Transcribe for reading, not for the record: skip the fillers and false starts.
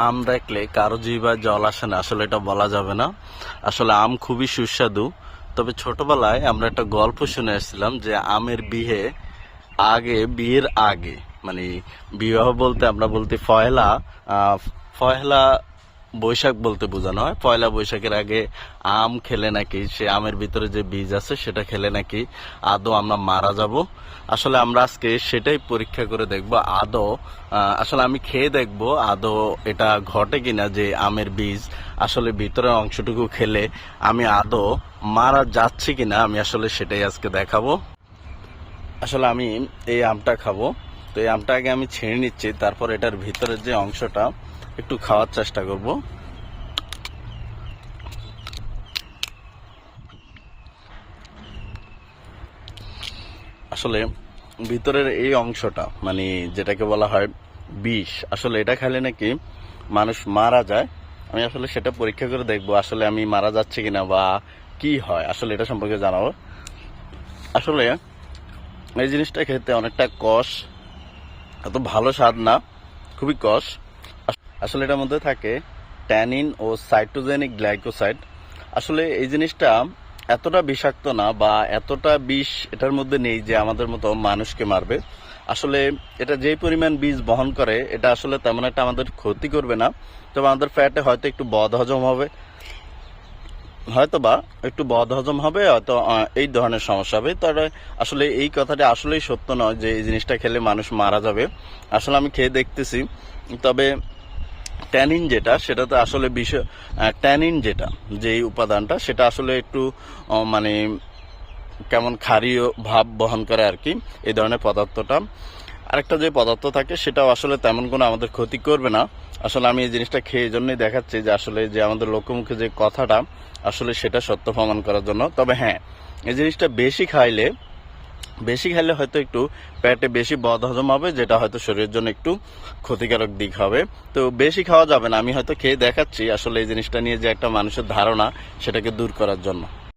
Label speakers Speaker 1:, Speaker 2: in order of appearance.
Speaker 1: আম দেখলে কারো জিহ্বায় জল আসে না, আসলে এটা বলা যাবে না। আসলে আম খুবই সুস্বাদু। তবে ছোটবেলায় আমরা একটা গল্প শুনে আসছিলাম যে আমের বিয়ের আগে মানে বিবাহ বলতে আমরা বলতে পয়লা বৈশাখ বলতে বোঝানো হয়। পয়লা বৈশাখের আগে আম খেলে নাকি সে আমের ভিতরে যে বীজ আছে সেটা খেলে নাকি আদৌ আমরা মারা যাব। আসলে আমরা আজকে সেটাই পরীক্ষা করে দেখব আদৌ আসলে আমি খেয়ে দেখব আদৌ এটা ঘটে কিনা যে আমের বীজ আসলে ভিতরের অংশটুকু খেলে আমি আদৌ মারা যাচ্ছি কিনা। আমি আসলে সেটাই আজকে দেখাবো। আসলে আমি এই আমটা খাবো, তো এই আমটা আগে আমি ছিঁড়ে নিচ্ছি, তারপর এটার ভিতরের যে অংশটা একটু খাওয়ার চেষ্টা করব। আসলে ভিতরের এই অংশটা মানে যেটাকে বলা হয় বিষ, আসলে এটা খেলে নাকি মানুষ মারা যায়। আমি আসলে সেটা পরীক্ষা করে দেখবো আসলে আমি মারা যাচ্ছি কিনা বা কি হয়, আসলে এটা সম্পর্কে জানাবো। আসলে এই জিনিসটা খেতে অনেকটা কষ, এত ভালো স্বাদ না, খুবই কষ। আসলে এটার মধ্যে থাকে ট্যানিন ও সাইটোজেনিক গ্লাইকোসাইড। আসলে এই জিনিসটা এতটা বিষাক্ত না বা এতটা বিষ এটার মধ্যে নেই যে আমাদের মতো মানুষকে মারবে। আসলে এটা যেই পরিমাণ বীজ বহন করে এটা আসলে তেমন একটা আমাদের ক্ষতি করবে না, তবে আমাদের ফ্যাটে হয়তো একটু বদহজম হবে, হয়তো এই ধরনের সমস্যা হবে। তবে আসলে এই কথাটা আসলেই সত্য নয় যে এই জিনিসটা খেলে মানুষ মারা যাবে। আসলে আমি খেয়ে দেখতেছি, তবে ট্যানিন যেটা সেটা তো আসলে ট্যানিন যেটা যেই উপাদানটা সেটা আসলে একটু মানে কেমন ক্ষারীয় ভাব বহন করে আর কি এই ধরনের পদার্থটা। আরেকটা যে পদার্থ থাকে সেটাও আসলে তেমন কোনো আমাদের ক্ষতি করবে না। আসলে আমি এই জিনিসটা খেয়ে এই জন্যই দেখাচ্ছি যে আসলে যে আমাদের লোকমুখে যে কথাটা আসলে সেটা সত্য প্রমাণ করার জন্য। তবে হ্যাঁ, এই জিনিসটা বেশি খাইলে হয়তো একটু পেটে বেশি বদহজম হবে, যেটা হয়তো শরীরের জন্য একটু ক্ষতিকারক দিক হবে। তো বেশি খাওয়া যাবে না, আমি হয়তো খেয়ে দেখাচ্ছি আসলে এই জিনিসটা নিয়ে যে একটা মানুষের ধারণা সেটাকে দূর করার জন্য।